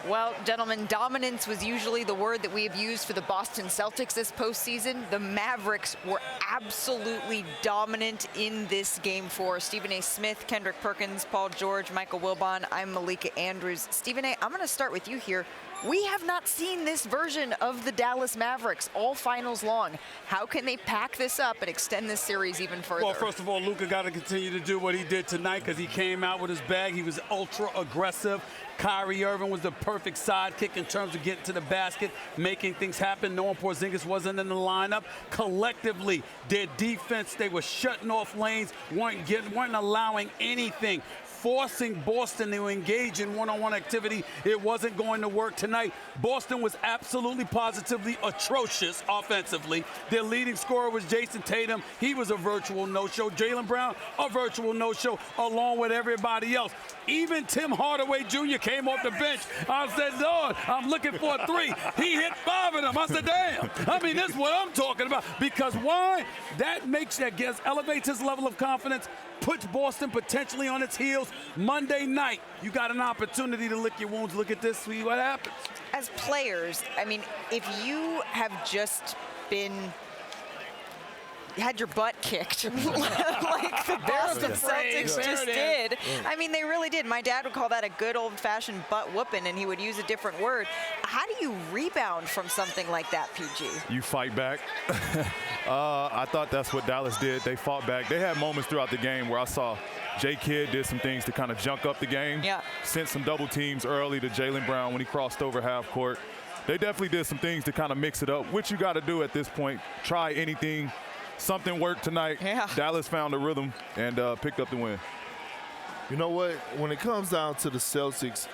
Well, gentlemen, dominance was usually the word that we have used for the Boston Celtics this postseason. The Mavericks were absolutely dominant in this Game 4. Stephen A. Smith, Kendrick Perkins, Paul George, Michael Wilbon. I'm Malika Andrews. Stephen A., I'm going to start with you here. We have not seen this version of the Dallas Mavericks all finals long. How can they pack this up and extend this series even further? Well, first of all, Luka got to continue to do what he did tonight because he came out with his bag. He was ultra aggressive. Kyrie Irving was the perfect sidekick in terms of getting to the basket, making things happen. Knowing Porzingis wasn't in the lineup. Collectively, their defense, they were shutting off lanes, weren't allowing anything. Forcing Boston to engage in one-on-one activity. It wasn't going to work tonight. Boston was absolutely positively atrocious offensively. Their leading scorer was Jason Tatum. He was a virtual no-show. Jaylen Brown, a virtual no-show, along with everybody else. Even Tim Hardaway Jr. came off the bench. I said, Lord, I'm looking for a three. He hit 5 of them. I said, damn. I mean, this is what I'm talking about. Because why? That elevates his level of confidence, puts Boston potentially on its heels. Monday night, you got an opportunity to lick your wounds. Look at this, see what happens. As players, I mean, if you have just had your butt kicked like the Boston Celtics just did. I mean, they really did. My dad would call that a good old-fashioned butt whooping, and he would use a different word. How do you rebound from something like that, PG? You fight back. I thought that's what Dallas did. They fought back. They had moments throughout the game where I saw J. Kidd did some things to kind of junk up the game. Yeah. Sent some double teams early to Jaylen Brown when he crossed over half court. They definitely did some things to kind of mix it up, which you got to do at this point. Try anything. Something worked tonight. Yeah. Dallas found a rhythm and picked up the win. You know what? When it comes down to the Celtics,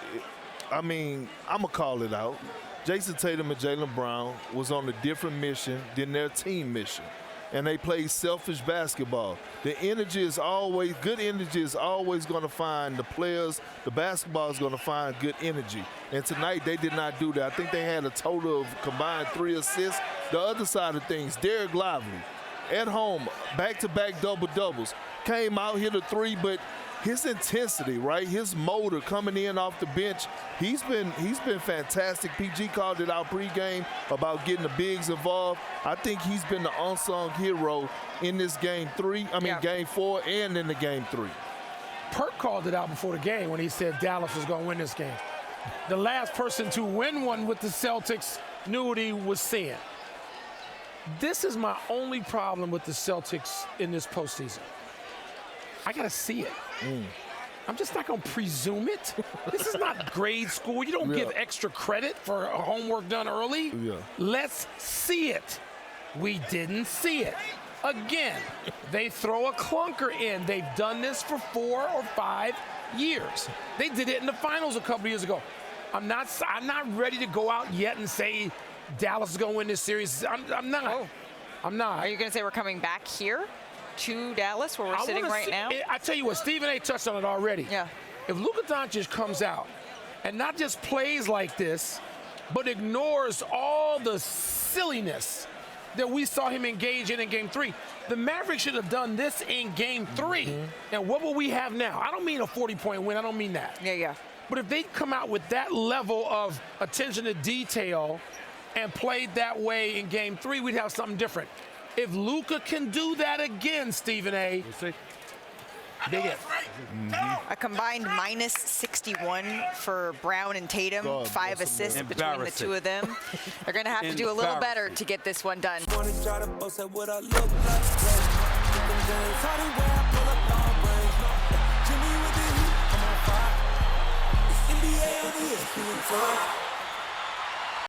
I'm going to call it out. Jason Tatum and Jaylen Brown was on a different mission than their team mission. And they played selfish basketball. The energy is always, good energy is always going to find the players. The basketball is going to find good energy. And tonight they did not do that. I think they had a total of combined 3 assists. The other side of things, Derek Lively, at home, back-to-back double-doubles. Came out, hit a 3, but his intensity, right, his motor coming in off the bench, he's been fantastic. PG called it out pregame about getting the bigs involved. I think he's been the unsung hero in this Game 4 and in the Game 3. Perk called it out before the game when he said Dallas was going to win this game. The last person to win one with the Celtics knew what he was seeing. This is my only problem with the Celtics in this postseason. I got to see it. I'm just not going to presume it. This is not grade school. You don't give extra credit for homework done early. Let's see it. We didn't see it. Again, they throw a clunker in. They've done this for 4 or 5 years. They did it in the finals a couple years ago. I'm not ready to go out yet and say Dallas is going to win this series. I'm not. Oh. I'm not. Are you going to say we're coming back here to Dallas where we're sitting right now? I tell you what, Stephen A. touched on it already. Yeah. If Luka Doncic comes out and not just plays like this, but ignores all the silliness that we saw him engage in Game 3, the Mavericks should have done this in Game 3. And what will we have now? I don't mean a 40-point win. I don't mean that. Yeah. But if they come out with that level of attention to detail and played that way in Game 3, we'd have something different. If Luka can do that again, Stephen A., big if. A combined minus 61 for Brown and Tatum, 5 assists between the two of them. They're going to have to do a little better to get this one done. NBA